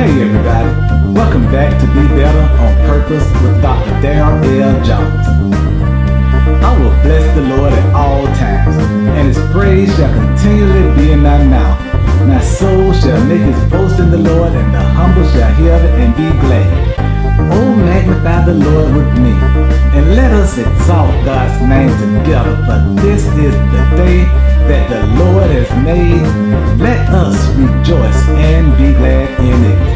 Hey everybody, welcome back to Be Better on Purpose with Dr. Darryl L. Jones. I will bless the Lord at all times, and His praise shall continually be in my mouth. My soul shall make its boast in the Lord, and the humble shall hear it and be glad. Oh, magnify the Lord with me, and let us exalt God's name together, for this is the day that the Lord has made. Let us rejoice and be glad in it.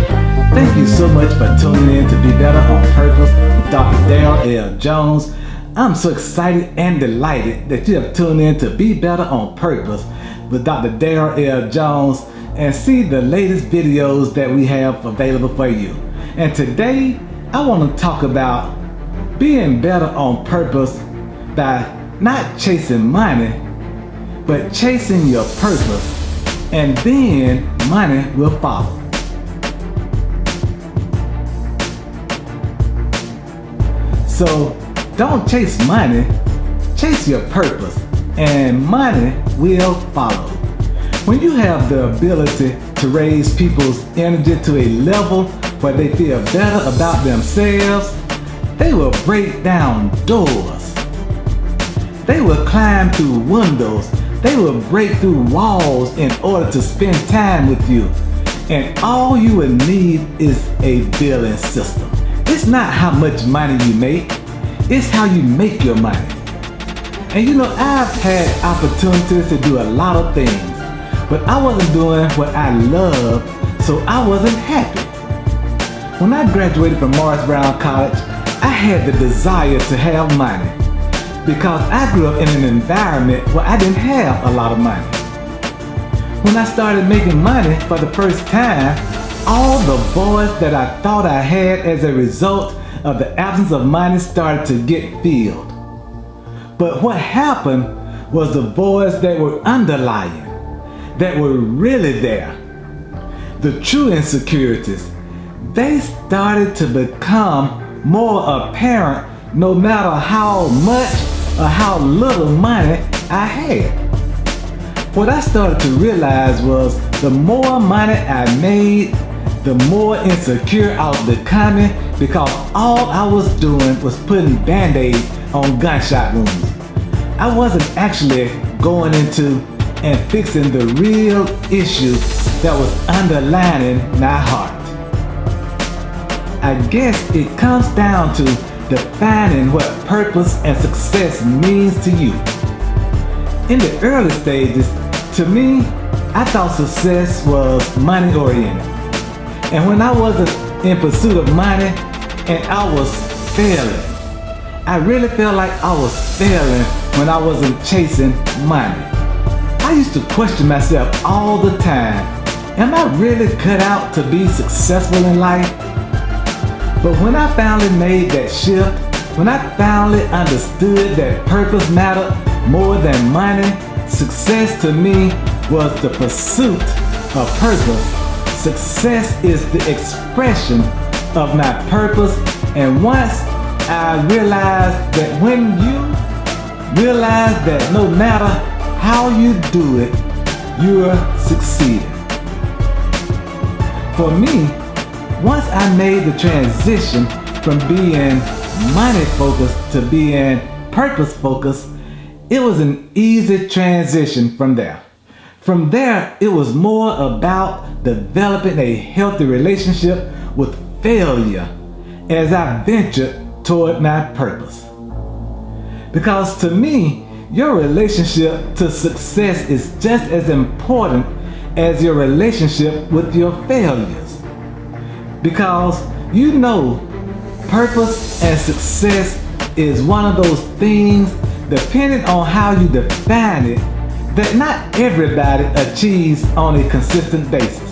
Thank you so much for tuning in to Be Better on Purpose with Dr. Darryl L. Jones. I'm so excited and delighted that you have tuned in to Be Better on Purpose with Dr. Darryl L. Jones and see the latest videos that we have available for you. And today, I want to talk about being better on purpose by not chasing money, but chasing your purpose, and then money will follow. So don't chase money, chase your purpose, and money will follow. When you have the ability to raise people's energy to a level where they feel better about themselves, they will break down doors. They will climb through windows. They will break through walls in order to spend time with you. And all you will need is a billing system. It's not how much money you make, it's how you make your money. And you know, I've had opportunities to do a lot of things, but I wasn't doing what I loved, so I wasn't happy. When I graduated from Morris Brown College, I had the desire to have money, because I grew up in an environment where I didn't have a lot of money. When I started making money for the first time, all the voids that I thought I had as a result of the absence of money started to get filled. But what happened was the voids that were underlying, that were really there, the true insecurities, they started to become more apparent no matter how much or how little money I had. What I started to realize was the more money I made, the more insecure I was becoming, because all I was doing was putting band-aids on gunshot wounds. I wasn't actually going into and fixing the real issue that was underlining my heart. I guess it comes down to defining what purpose and success means to you. In the early stages, to me, I thought success was money oriented. And when I wasn't in pursuit of money and I was failing, I really felt like I was failing when I wasn't chasing money. I used to question myself all the time. Am I really cut out to be successful in life? But when I finally made that shift, when I finally understood that purpose mattered more than money, success to me was the pursuit of purpose. Success is the expression of my purpose, and once I realized that when you realize that no matter how you do it, you're succeeding. For me, once I made the transition from being money focused to being purpose focused, it was an easy transition from there. From there, it was more about developing a healthy relationship with failure as I ventured toward my purpose. Because to me, your relationship to success is just as important as your relationship with your failures. Because you know, purpose and success is one of those things, depending on how you define it, that not everybody achieves on a consistent basis.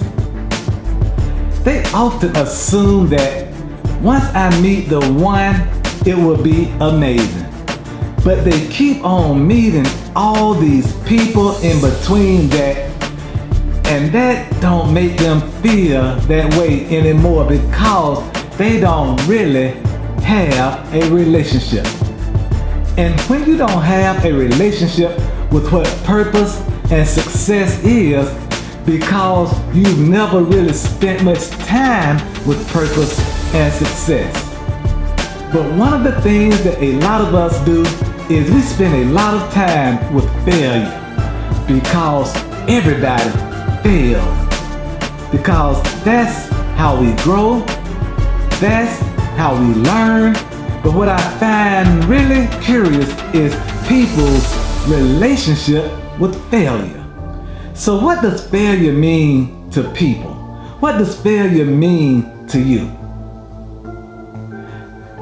They often assume that once I meet the one, it will be amazing. But they keep on meeting all these people in between that, and that don't make them feel that way anymore, because they don't really have a relationship. And when you don't have a relationship with what purpose and success is, because you've never really spent much time with purpose and success. But one of the things that a lot of us do is we spend a lot of time with failure, because everybody fails. Because that's how we grow, that's how we learn. But what I find really curious is people's relationship with failure. So what does failure mean to people? What does failure mean to you?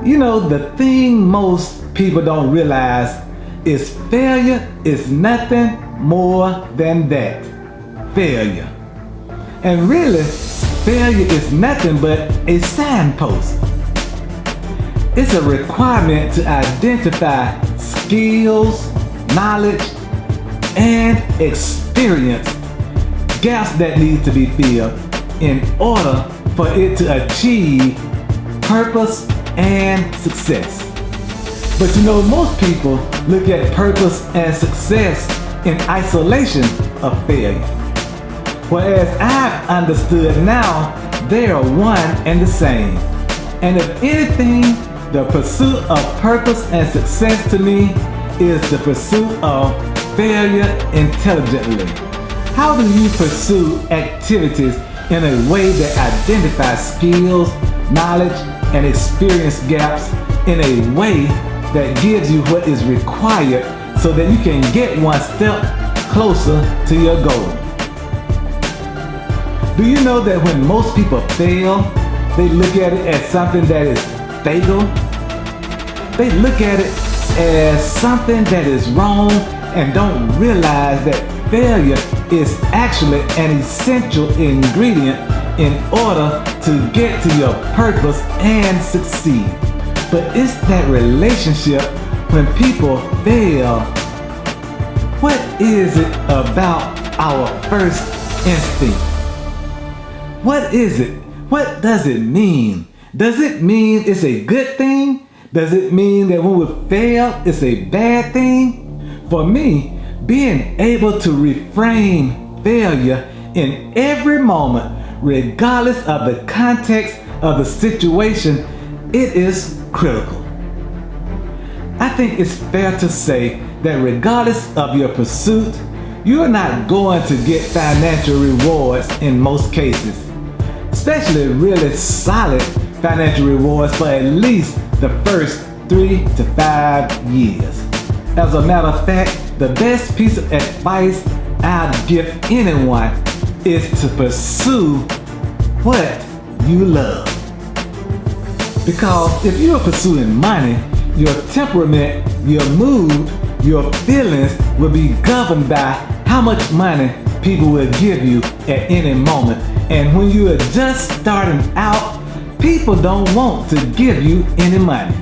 You know, the thing most people don't realize is failure is nothing more than that. Failure. And really, failure is nothing but a signpost. It's a requirement to identify skills, knowledge, and experience, gaps that need to be filled in order for it to achieve purpose and success. But you know, most people look at purpose and success in isolation of failure. Whereas I've understood now, they are one and the same. And if anything, the pursuit of purpose and success to me is the pursuit of failure intelligently. How do you pursue activities in a way that identifies skills, knowledge, and experience gaps in a way that gives you what is required so that you can get one step closer to your goal? Do you know that when most people fail, they look at it as something that is fatal? They look at it as something that is wrong and don't realize that failure is actually an essential ingredient in order to get to your purpose and succeed. But it's that relationship when people fail. What is it about our first instinct? What is it? What does it mean? Does it mean it's a good thing? Does it mean that when we fail, it's a bad thing? For me, being able to reframe failure in every moment, regardless of the context of the situation, it is critical. I think it's fair to say that regardless of your pursuit, you're not going to get financial rewards in most cases, especially really solid financial rewards for at least the first 3 to 5 years. As a matter of fact, the best piece of advice I'd give anyone is to pursue what you love. Because if you're pursuing money, your temperament, your mood, your feelings will be governed by how much money people will give you at any moment. And when you are just starting out, people don't want to give you any money.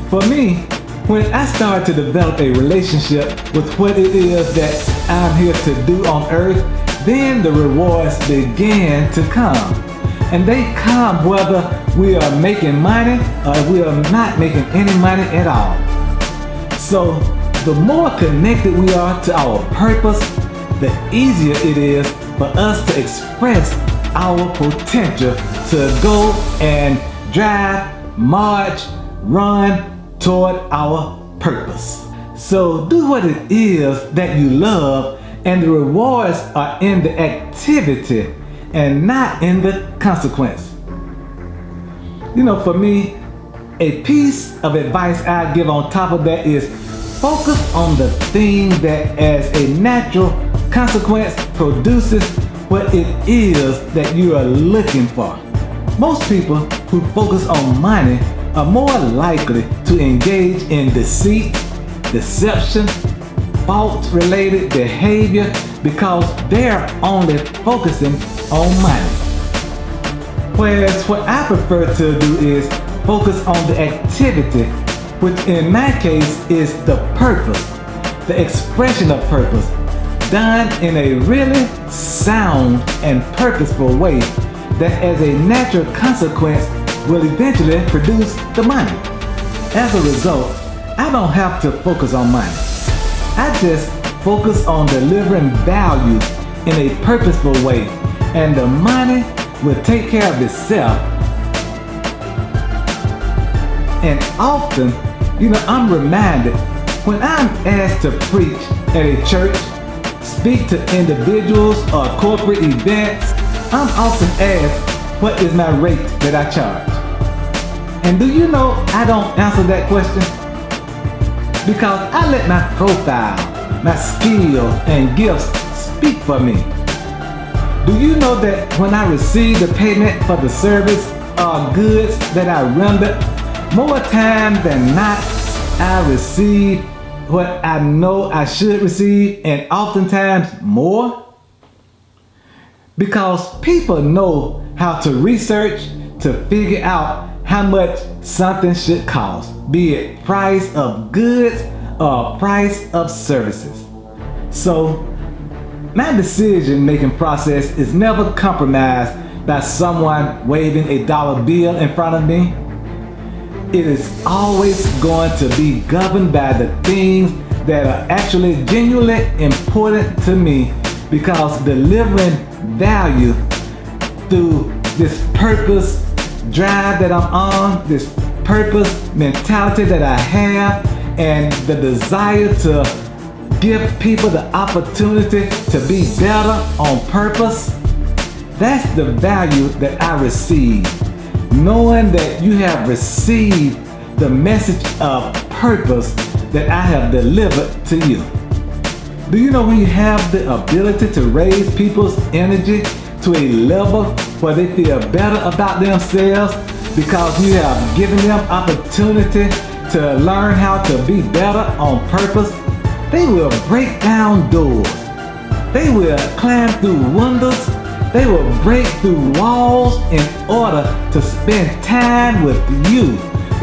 For me, when I started to develop a relationship with what it is that I'm here to do on earth, then the rewards began to come. And they come whether we are making money or we are not making any money at all. So the more connected we are to our purpose, the easier it is for us to express our potential to go and drive, march, run toward our purpose. So do what it is that you love, and the rewards are in the activity and not in the consequence. You know, for me, a piece of advice I give on top of that is focus on the thing that as a natural consequence produces what it is that you are looking for. Most people who focus on money are more likely to engage in deceit, deception, fault-related behavior because they're only focusing on money. Whereas what I prefer to do is focus on the activity, which in my case is the purpose, the expression of purpose, done in a really sound and purposeful way that as a natural consequence will eventually produce the money. As a result, I don't have to focus on money. I just focus on delivering value in a purposeful way, and the money will take care of itself. And often, I'm reminded when I'm asked to preach at a church, speak to individuals or corporate events, I'm often asked, what is my rate that I charge? And do you know I don't answer that question? Because I let my profile, my skills, and gifts speak for me. Do you know that when I receive the payment for the service or goods that I render, more time than not, I receive what I know I should receive, and oftentimes more? Because people know how to research to figure out how much something should cost, be it price of goods or price of services. So my decision-making process is never compromised by someone waving a dollar bill in front of me. It is always going to be governed by the things that are actually genuinely important to me, because delivering value through this purpose drive that I'm on, this purpose mentality that I have, and the desire to give people the opportunity to be better on purpose, that's the value that I receive. Knowing that you have received the message of purpose that I have delivered to you. Do you know when you have the ability to raise people's energy to a level where they feel better about themselves because you have given them opportunity to learn how to be better on purpose? They will break down doors. They will climb through windows. They will break through walls in order to spend time with you,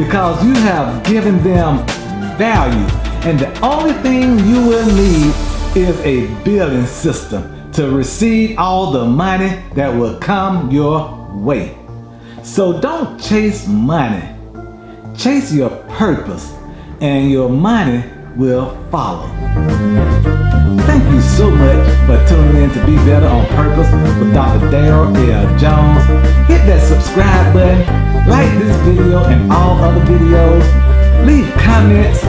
because you have given them value. And the only thing you will need is a billing system to receive all the money that will come your way. So don't chase money. Chase your purpose, and your money will follow. Thank you so much for tuning in to Be Better on Purpose with Dr. Darryl L. Jones. Hit that subscribe button, like this video and all other videos, leave comments,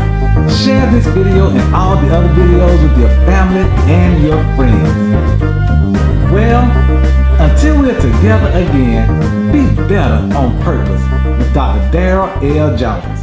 share this video and all the other videos with your family and your friends. Well, until we're together again, be better on purpose with Dr. Darryl L. Jones.